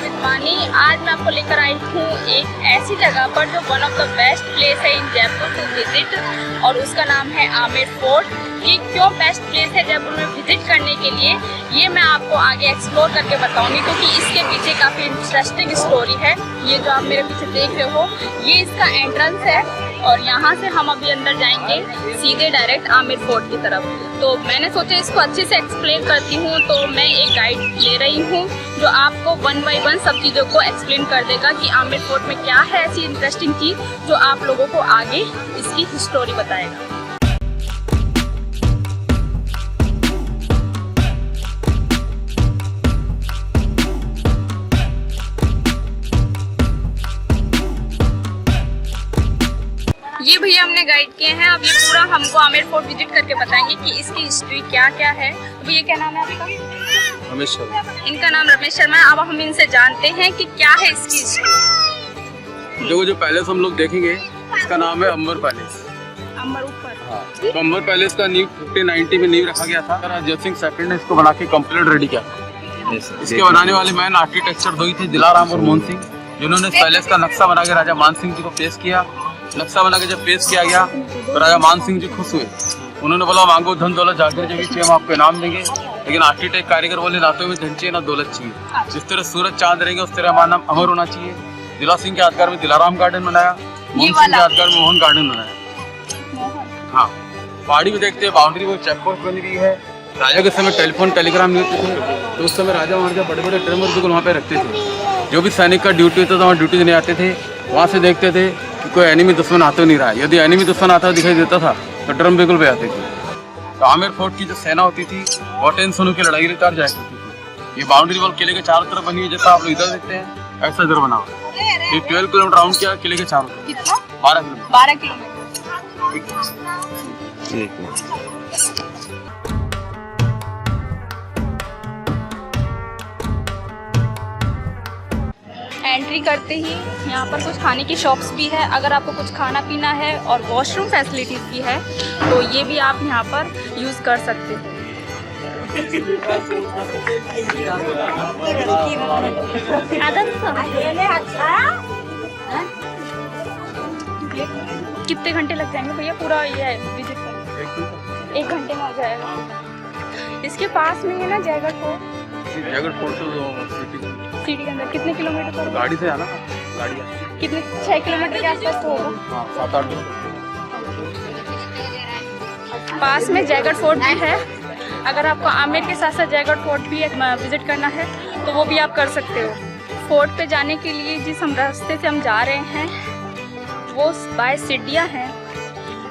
With वानी। आज मैं आपको लेकर आई हूँ एक ऐसी जगह पर जो one of the best place है इन जयपुर टू विजिट, और उसका नाम है आमेर फोर्ट। ये क्यों बेस्ट प्लेस है जयपुर में विजिट करने के लिए, ये मैं आपको आगे एक्सप्लोर करके बताऊंगी, क्योंकि इसके पीछे काफ़ी इंटरेस्टिंग स्टोरी है। ये जो आप मेरे पीछे देख रहे हो, ये इसका एंट्रेंस है, और यहाँ से हम अभी अंदर जाएंगे सीधे डायरेक्ट आमेर फोर्ट की तरफ। तो मैंने सोचा इसको अच्छे से एक्सप्लेन करती हूँ, तो मैं एक गाइड ले रही हूँ जो आपको 1 बाय 1 सब चीज़ों को एक्सप्लेन कर देगा कि आमेर फोर्ट में क्या है ऐसी इंटरेस्टिंग चीज़ जो आप लोगों को आगे इसकी स्टोरी बताएगा। ये भैया हमने गाइड किए हैं, अब ये पूरा हमको आमेर फोर्ट विजिट करके बताएंगे कि इसकी हिस्ट्री क्या क्या है। तो ये क्या नाम है आपका? रमेश शर्मा। इनका नाम रमेश शर्मा है। अब हम इनसे जानते हैं कि क्या है इसकी हिस्ट्री। जो पैलेस हम लोग देखेंगे इसका नाम है अंबर पैलेस। अंबर ऊपर। हाँ, तो अंबर पैलेस का नींव 1590 में नींव रखा गया था। राजा सिंह सेकंड ने इसको बना के कंप्लीट रेडी किया। इसके बनाने वाले मैन आर्किटेक्चर दो ही थे, दिलाराम और मोहन सिंह, जिन्होंने इस पैलेस का नक्शा बना के राजा मान सिंह जी को पेश किया। नक्शा बना के जब पेश किया गया तो राजा मान सिंह जी खुश हुए। उन्होंने बोला मांगो धन दौलत जाकर जो भी चाहिए हम आपको इनाम देंगे, लेकिन आर्किटेक्ट कारीगर बोले ना तो में धन चाहिए ना दौलत चाहिए। जिस तरह सूरज चांद रहेंगे उस तरह हमारा नाम अमर होना चाहिए। दिला सिंह के यादगार में दिलाराम गार्डन बनाया, मोहन सिंह के यादगार में मोहन गार्डन बनाया। हाँ, पहाड़ी में देखते हैं बाउंड्री वो चेक पोस्ट बनी हुई है। राजा के समय टेलीफोन टेलीग्राम नहीं होते थे, तो उस समय राजा महाराजा बड़े बड़े ड्रमर बिल्कुल वहाँ पे रखते थे। जो भी सैनिक का ड्यूटी होता था वहाँ ड्यूटी देने आते थे, वहाँ से देखते थे कि कोई एनिमी दुश्मन आता नहीं रहा है। यदि एनिमी दुश्मन आता दिखाई देता था तो ड्रम बिल्कुल बजाते थे। तो आमेर फोर्ट की जो सेना होती थी वो टेंशनों की लड़ाई तैयार जाया करती थी। ये बाउंड्री वॉल किले के चारों तरफ बनी हुई, जैसा आप लोग इधर देखते हैं ऐसा इधर बना हुआ। ये 12 किलोमीटर राउंड किया किले के चारों तरफ। कितना? 12 किलोमीटर। एंट्री करते ही यहाँ पर कुछ खाने की शॉप्स भी है। अगर आपको कुछ खाना पीना है और वॉशरूम फैसिलिटीज़ भी है तो ये भी आप यहाँ पर यूज़ कर सकते हो। कितने घंटे लग जाएंगे भैया पूरा ये विजिट करने? 1 घंटे में हो जाएगा। इसके पास में है ना जयगढ़ फोर्ट। जयगढ़ फोर्ट तो सिटी के अंदर कितने किलोमीटर पर? गाड़ी से आना, गाड़ी कितने? 6 किलोमीटर के आसपास तो होगा। हाँ, 7-8 किलोमीटर। पास में जयगढ़ फोर्ट भी है। अगर आपको आमेर के साथ साथ जयगढ़ फोर्ट भी विजिट करना है तो वो भी आप कर सकते हो। फोर्ट पे जाने के लिए जिस हम रास्ते से हम जा रहे हैं वो बाय सीढ़ियाँ हैं,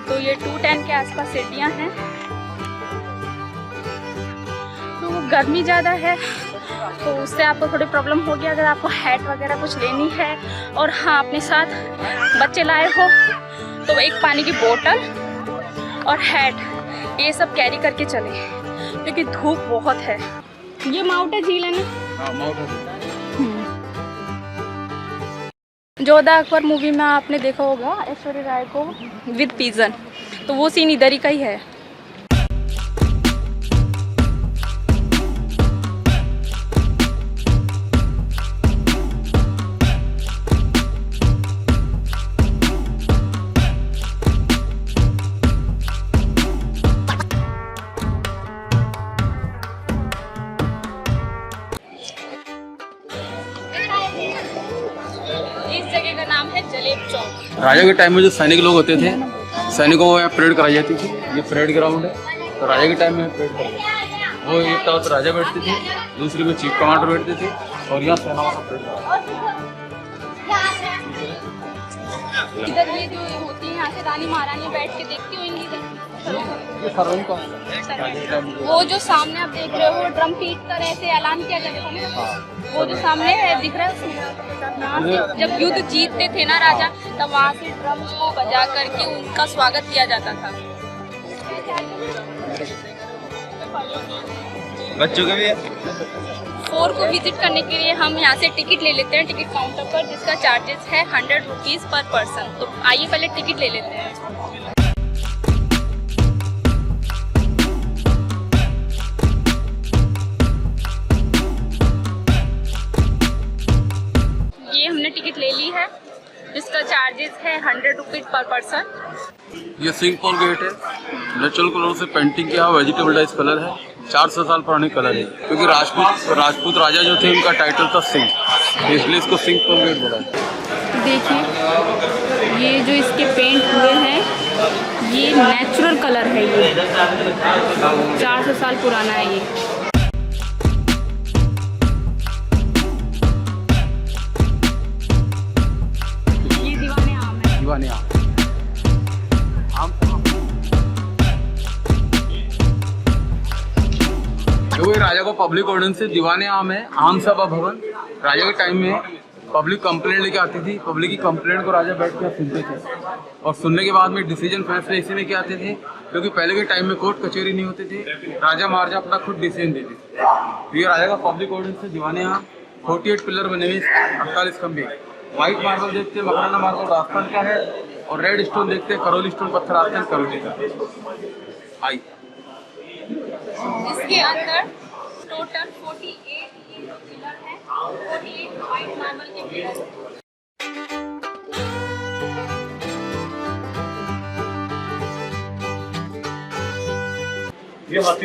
तो ये 210 के आसपास सीढ़ियाँ हैं। तो गर्मी ज़्यादा है तो उससे आपको थोड़ी प्रॉब्लम होगी अगर आपको हैट वगैरह कुछ लेनी है। और हाँ, अपने साथ बच्चे लाए हो तो एक पानी की बोतल और हैट ये सब कैरी करके चले, क्योंकि धूप बहुत है। ये माउंटेन झील है ना? हाँ, माउंटेन। जोधा अकबर मूवी में आपने देखा होगा ऐश्वर्या राय को विद पिजन, तो वो सीन इधर ही का ही है। इस जगह का नाम है जलेब चौक। राजा के टाइम में जो सैनिक लोग होते थे, सैनिकों को यहाँ परेड कराई जाती थी। ये परेड ग्राउंड है, तो राजा के टाइम में परेड कराई जाती थी। वो एक तरफ राजा बैठते थे, दूसरी में चीफ कमांडर बैठते थे, और यहाँ सेनाओं का परेड इधर ये जो होती है यहाँ से रानी महारानी बैठ के देखती होंगी इधर। वो जो सामने आप देख रहे हो ड्रम पीट कर ऐसे ऐलान किया जाता था ना, वो जो सामने दिख रहा है, जब युद्ध जीतते थे ना राजा, तब वहाँ से ड्रम को बजा करके उनका स्वागत किया जाता था। बच्चों के भी फोर्ट को विजिट करने के लिए हम यहाँ से टिकट ले लेते हैं टिकट काउंटर पर, जिसका चार्जेस है 100 रुपीज़ पर पर्सन। तो आइए पहले टिकट ले लेते हैं। इसका चार्जेस है 100 रुपीज पर पर्सन। ये सिंगपोल गेट है, नेचुरल कलर से पेंटिंग किया हुआ वेजिटेबल डाइस कलर है, 400 साल पुराने कलर है, क्योंकि राजपूत राजा जो थे उनका टाइटल था सिंह, इसलिए इसको सिंगपोल गेट बोला है। देखिए ये जो इसके पेंट हुए हैं ये नेचुरल कलर है, ये 400 साल पुराना है ये। ये दीवाने आम है। दीवाने आम जो राजा को पब्लिक ऑर्डिनेंस से दीवाने आम है, आम सभा भवन। राजा के टाइम में पब्लिक कंप्लेंट लेके आती थी, पब्लिक की कंप्लेंट को राजा बैठ कर सुनते थे और सुनने के बाद में डिसीजन फैसले इसी में क्या आते थे, क्योंकि पहले के टाइम में कोर्ट कचहरी नहीं होते थे, राजा महाराजा अपना खुद डिसीजन देते थे। ये राजा का पब्लिक ऑर्डिनेंस से दीवाने आम, 48 पिलर बने हुए, 48 खंभे, व्हाइट मार्बल देखते हैं, मकराना मार्बल राजस्थान का है, और रेड स्टोन देखते हैं, करौली स्टोन पत्थर आते हैं करौली का। आई इसके अंदर टोटल 48 पिलर है, 48 व्हाइट मार्बल के पिलर।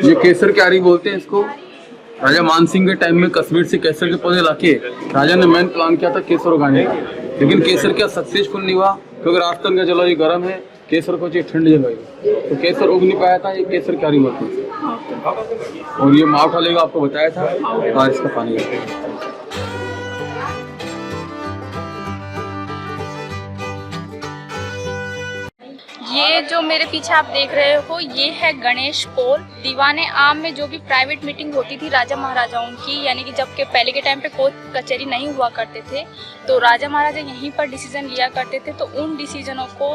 ये केसर क्यारी बोलते हैं इसको। राजा मानसिंह के टाइम में कश्मीर से केसर के पौधे लाके राजा ने मेन प्लान किया था केसर उगाने का, लेकिन केसर क्या सक्सेसफुल नहीं हुआ, क्योंकि राजस्थान का जलवायु गर्म है, केसर को चाहिए ठंडी जलवायु, तो केसर उग नहीं पाया था। ये केसर क्यारी बोलते हैं। और ये माउंट हाले का आपको बताया था, बारिश का पानी है। ये जो मेरे पीछे आप देख रहे हो ये है गणेश पोल। दीवाने आम में जो भी प्राइवेट मीटिंग होती थी राजा महाराजाओं की, यानी कि जब के पहले के टाइम पे कोर्ट कचहरी नहीं हुआ करते थे, तो राजा महाराजा यहीं पर डिसीजन लिया करते थे। तो उन डिसीजनों को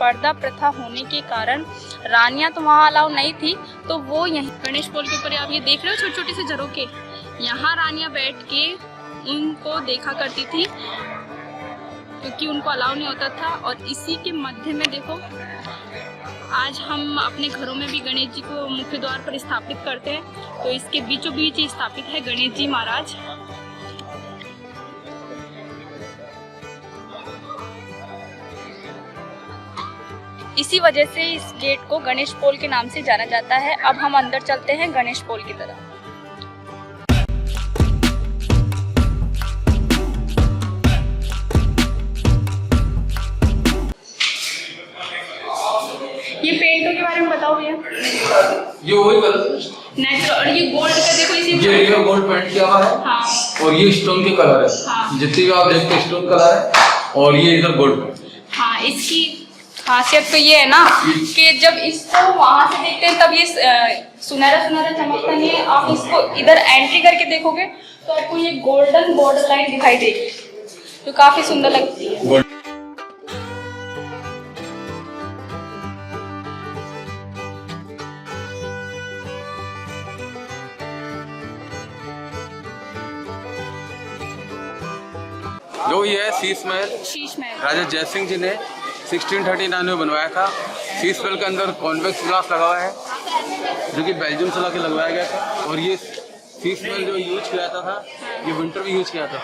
पर्दा प्रथा होने के कारण रानियां तो वहाँ अलाउ नहीं थी, तो वो यहीं गणेश पोल के ऊपर आप ये देख रहे हो छोटे छोटे से झरोके, यहाँ रानियां बैठ के उनको देखा करती थी, क्योंकि उनको अलाउ नहीं होता था। और इसी के मध्य में देखो आज हम अपने घरों में भी गणेश जी को मुख्य द्वार पर स्थापित करते हैं, तो इसके बीचों बीच ही स्थापित है गणेश जी महाराज। इसी वजह से इस गेट को गणेश पोल के नाम से जाना जाता है। अब हम अंदर चलते हैं गणेश पोल की तरफ। ये पेंटों के बारे में बताओ भैया। ये वही कलर नेचुरल, और ये गोल्ड का देखो इसी ये गोल्ड पेंट किया हुआ है। हाँ। और ये स्टोन के कलर है। हाँ। जितनी भी आप देखते हैं स्टोन कलर है, और ये इधर गोल्ड। हाँ, इसकी खासियत तो ये है ना कि जब इसको वहां से देखते हैं तब ये सुनहरा सुनहरा चमकता नहीं है। आप इसको इधर एंट्री करके देखोगे तो आपको ये गोल्डन बॉर्डर लाइन दिखाई देगी, जो काफी सुंदर लगती है। जो ये है शीश महल, राजा जयसिंह जी ने 1639 में बनवाया था। शीश महल के अंदर कॉन्वेक्स ग्लास लगा हुआ है, जो कि बेल्जियम से लाके लगवाया गया था। और ये शीश महल जो यूज किया जाता था, ये विंटर में यूज किया था।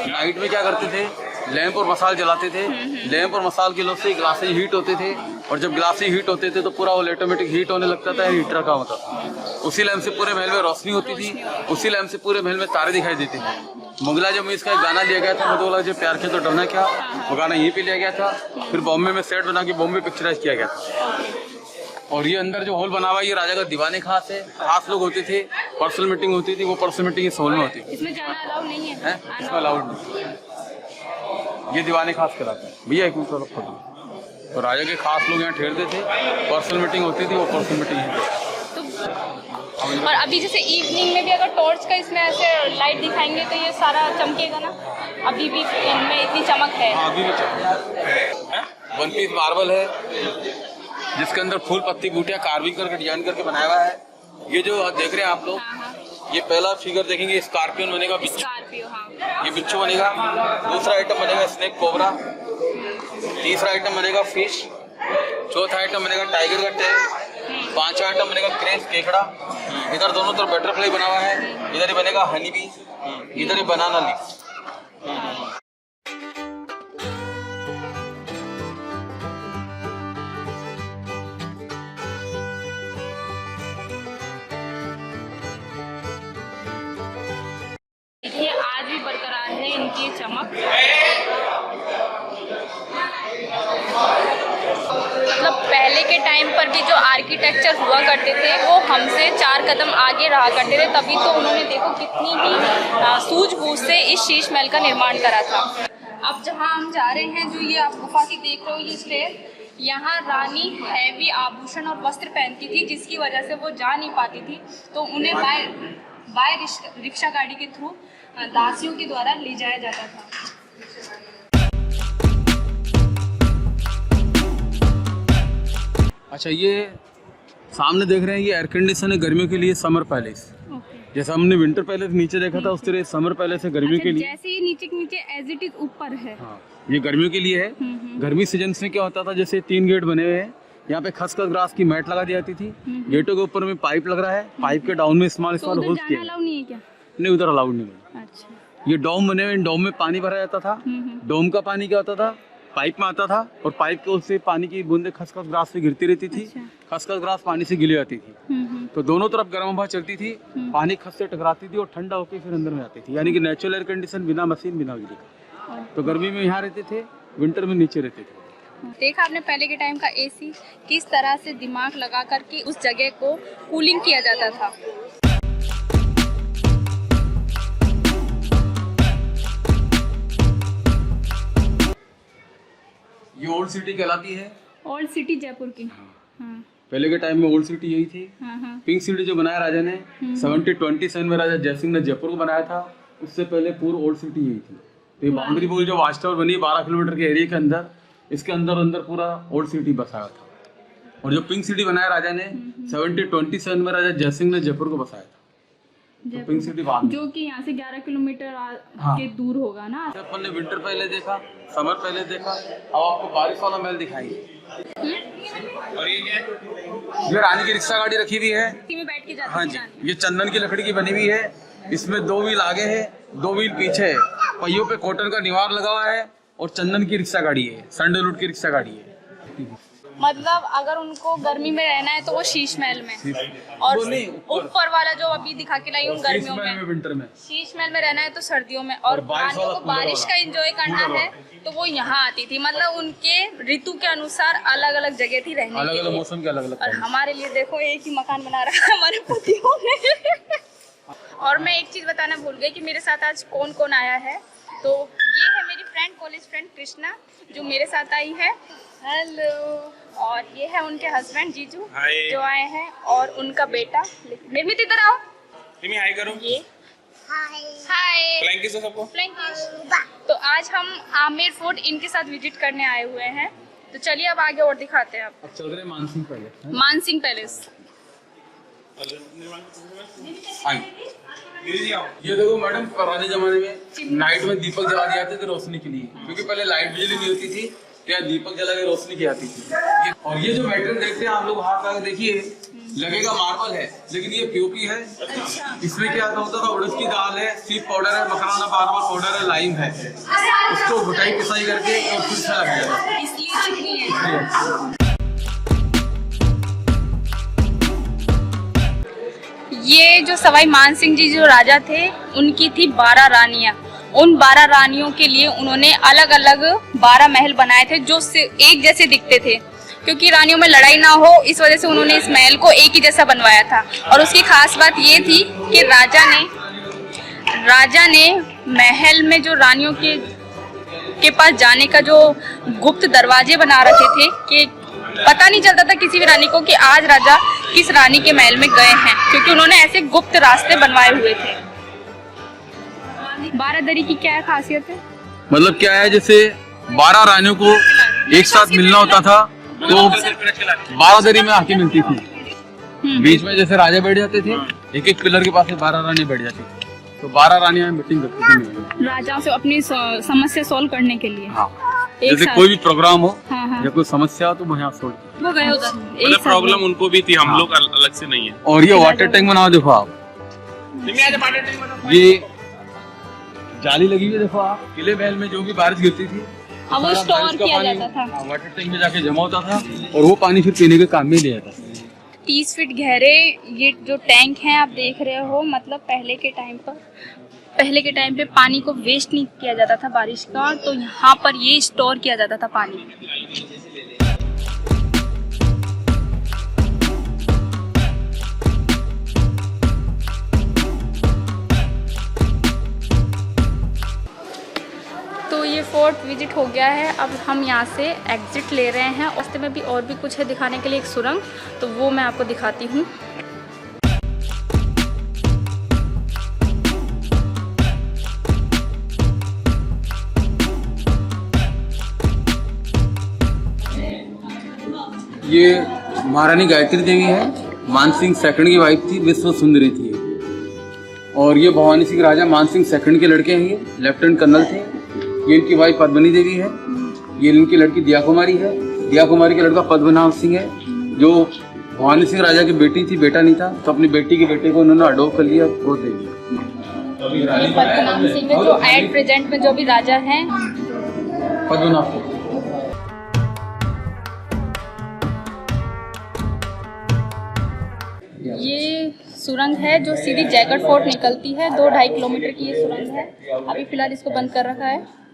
नाइट में क्या करते थे, लैंप और मसाल जलाते थे। लैंप और मसाल की वजह से ग्लासेज हीट होते थे, और जब ग्लासेज हीट होते थे तो पूरा वो ऑटोमेटिक हीट होने लगता था, हीटर का मतलब। उसी लैंप से पूरे महल में रोशनी होती थी, उसी लैंप से पूरे महल में तारे दिखाई देते थे। मुगला जब इसका एक गाना लिया गया था, मुझे जो प्यार किया तो डरना क्या, वो गाना यहीं पे लिया गया था। फिर बॉम्बे में सेट बना के बॉम्बे पिक्चराइज किया गया था। और ये अंदर जो हॉल बना हुआ है, ये राजा का दीवाने खास है। खास लोग होते थे, पर्सनल मीटिंग होती थी, वो पर्सनल मीटिंग इस हॉल में होती थी। इसमें जाना अलाउ नहीं है, इसमें अलाउड नहीं। ये दीवाने खास कहलाता है भैया। एक मिनट फोटो। तो राजा के खास लोग यहाँ ठहरते थे, पर्सनल मीटिंग होती थी, वो पर्सनल मीटिंग है। और अभी जैसे इवनिंग में भी अगर टॉर्च का इसमें ऐसे लाइट दिखाएंगे तो ये सारा चमकेगा ना। अभी भी इनमें इतनी चमक है। अभी भी वन पीस मार्बल है, जिसके अंदर फूल पत्ती बूटियां कार्विंग करके डिजाइन करके बनाया हुआ है। ये जो देख रहे हैं आप लोग, ये पहला फिगर देखेंगे स्कॉर्पियन बनेगा, स्कॉर्पियो, हाँ। ये बिच्छू बनेगा। दूसरा आइटम बनेगा स्नेक कोबरा। तीसरा आइटम बनेगा फिश। चौथा आइटम बनेगा टाइगर का टेल। पांचवा आइटम बनेगा क्रेंच केकड़ा। इधर दोनों तरफ बटरफ्लाई बना हुआ है। इधर ही बनेगा हनी बी, इधर ही बनाना लीफ। टाइम पर भी जो आर्किटेक्चर हुआ करते थे वो हमसे 4 कदम आगे रहा करते थे, तभी तो उन्होंने देखो कितनी ही सूझबूझ से इस शीश महल का निर्माण करा था। अब जहाँ हम जा रहे हैं, जो ये आप गुफा की देख रहे हो ये स्टेयर, यहाँ रानी हैवी आभूषण और वस्त्र पहनती थी, जिसकी वजह से वो जा नहीं पाती थी, तो उन्हें बाय रिक्शा गाड़ी के थ्रू दासियों के द्वारा ले जाया जाता था। अच्छा, ये सामने देख रहे हैं, ये एयर कंडीशन है गर्मियों के लिए, समर पैलेस। जैसा हमने विंटर पैलेस नीचे देखा था, उस तरह समर पैलेस है गर्मियों के लिए। जैसे ही नीचे एज इट इज ऊपर है। हाँ, ये गर्मियों के लिए है। गर्मी सीजन में क्या होता था, जैसे 3 गेट बने हुए हैं, यहाँ पे खसखस ग्रास की मैट लगा दी जाती थी। गेटों के ऊपर में पाइप लग रहा है, पाइप के डाउन में स्मॉल होल्स किए। नहीं है क्या? नहीं, उधर अलाउड नहीं है। अच्छा। ये डोम बने हुए, डोम में पानी भरा जाता था। डोम का पानी क्या होता था, पाइप में आता था और पाइप के उससे पानी की बूंदें खसखस ग्रास पे गिरती रहती थी। खसखस ग्रास पानी से गिली जाती थी, तो दोनों तरफ गर्म हवा चलती थी, पानी खस से टकराती थी और ठंडा होकर फिर अंदर में आती थी, यानी कि नेचुरल एयर कंडीशन, बिना मशीन बिना बिजली का। तो गर्मी में यहाँ रहते थे, विंटर में नीचे रहते थे। देखा आपने पहले के टाइम का एसी किस तरह से दिमाग लगा करके उस जगह को कूलिंग किया जाता था। ये ओल्ड सिटी कहलाती है। ओल्ड सिटी जयपुर की। हाँ। पहले के टाइम में ओल्ड सिटी यही थी। हाँ। पिंक सिटी जो बनाया राजा ने 1727 में राजा जयसिंह ने जयपुर को बनाया था, उससे पहले पूरी ओल्ड सिटी यही थी। तो ये बाउंड्री वॉल जो वाच टावर बनी 12 किलोमीटर के एरिया के अंदर, इसके अंदर अंदर पूरा ओल्ड सिटी बसाया था। और जो पिंक सिटी बनाया राजा ने 1727 में राजा जयसिंह ने जयपुर को बसाया था। तो पिंक सिटी बाद जो कि यहाँ से 11 किलोमीटर के दूर होगा ना। अपन ने विंटर पहले देखा, समर पहले देखा, अब आपको बारिश वाला महल दिखाएंगे। और ये रानी की रिक्शा गाड़ी रखी हुई है, बैठ के जाती। हाँ जी, ये चंदन की लकड़ी की बनी हुई है। इसमें 2 व्हील आगे है, 2 व्हील पीछे है, पहियों पे कॉटन का निवार लगा हुआ है और चंदन की रिक्शा गाड़ी है, सैंडलवुड की रिक्शा गाड़ी है। मतलब अगर उनको गर्मी में रहना है तो वो शीश महल में, और ऊपर वाला जो अभी दिखा के लाई हूँ गर्मियों में, विंटर में शीश महल में रहना है तो सर्दियों में, और रानियों को बारिश का एंजॉय करना है तो वो यहाँ आती थी। मतलब उनके ऋतु के अनुसार अलग अलग जगह थी रहने अलग के अलग लिए। मौसम के अलग अलग। और हमारे लिए देखो एक ही मकान बना रखा है हमारे पतियों ने। और मैं एक चीज बताना भूल गई कि मेरे साथ आज कौन कौन आया है। तो ये है मेरी फ्रेंड, कॉलेज फ्रेंड कृष्णा, जो मेरे साथ आई है। हेलो। और ये है उनके हस्बैंड जीजू जो आए हैं, और उनका बेटा। निर्मित इधर आओ, हाय करो। ये हाय फ्लैंक किस सबको। तो आज हम आमेर फोर्ट इनके साथ विजिट करने आए हुए हैं, तो चलिए अब आगे और दिखाते हैं। अब चल रहे मानसिंह पैलेस। मानसिंह पैलेस। ये देखो मैडम, पुराने जमाने में नाइट में दीपक जला दिए जाते थे रोशनी के लिए, क्योंकि पहले लाइट बिजली नहीं होती थी, क्या दीपक जला के रोशनी की आती थी। और ये जो मटेरियल देखते हैं आप लोग, हाथ लगा देखिए, लगेगा मार्बल है, लेकिन ये पीओपी है। इसमें क्या होता था, उड़द की दाल है, सीप पाउडर है, मकराना बारवा पाउडर है, लाइम है, उसको घुटाई पिसाई करके और फिर से लग जाएगा, इसलिए चिकनी है। ये जो सवाई मानसिंह जी जो राजा थे, उनकी थी 12 रानियां। उन 12 रानियों के लिए उन्होंने अलग अलग 12 महल बनाए थे, जो एक जैसे दिखते थे, क्योंकि रानियों में लड़ाई ना हो, इस वजह से उन्होंने इस महल को एक ही जैसा बनवाया था। और उसकी खास बात ये थी कि राजा ने महल में जो रानियों के पास जाने का जो गुप्त दरवाजे बना रखे थे, कि पता नहीं चलता था किसी भी रानी को कि आज राजा किस रानी के महल में गए हैं, क्योंकि उन्होंने ऐसे गुप्त रास्ते बनवाए हुए थे। 12 दरी की क्या खासियत है? मतलब क्या है, जैसे 12 रानियों को एक साथ मिलना होता था, तो 12 दरी में आके मिलती थी। बीच में जैसे राजा बैठ जाते थे, एक एक पिलर के पास 12 रानी बैठ जाती थी, तो 12 रानियां मीटिंग करती थी राजाओं से अपनी समस्या सॉल्व करने के लिए। हाँ, जैसे कोई भी प्रोग्राम हो या कोई समस्या हो तो वहाँ सोल्व। वो गए उधर, मतलब प्रॉब्लम उनको भी थी, हम लोग अलग से नहीं है। और ये वाटर टैंक बनाओ, देखो आप, ये जाली लगी हुई, देखो आप, किले महल में जो भी बारिश गिरती थी वो स्टोर किया जाता था, वाटर टैंक में जाके जमा होता था, और वो पानी फिर पीने के काम में लिया जाता था। 30 फीट गहरे ये जो टैंक हैं आप देख रहे हो, मतलब पहले के टाइम पे पानी को वेस्ट नहीं किया जाता था बारिश का, तो यहाँ पर ये स्टोर किया जाता था पानी। फोर्ट विजिट हो गया है। अब हम यहाँ से एग्जिट ले रहे हैं। रास्ते में भी और भी कुछ है दिखाने के लिए, एक सुरंग, तो वो मैं आपको दिखाती हूँ। ये महारानी गायत्री देवी है, मानसिंह सेकंड की वाइफ थी, विश्व सुंदरी थी। और ये भवानी सिंह राजा मानसिंह सेकंड के लड़के हैं, ये लेफ्टिनेंट कर्नल थे। ये इनकी वाइफ पद्मनी देवी है। ये इनकी लड़की दिया कुमारी है। दिया कुमारी का लड़का पद्मनाभ सिंह है, जो भवानी सिंह राजा की बेटी थी, बेटा नहीं था, तो अपनी बेटी के बेटे को उन्होंने अडॉप्ट कर लिया, वो दे दिया। पद्मनाभ सिंह है जो एट प्रेजेंट में जो भी राजा हैं। पद्मनाभ ये सुरंग है जो सीधी जयगढ़ फोर्ट निकलती है। 2-2.5 किलोमीटर की ये सुरंग है। अभी फिलहाल इसको बंद कर रखा है।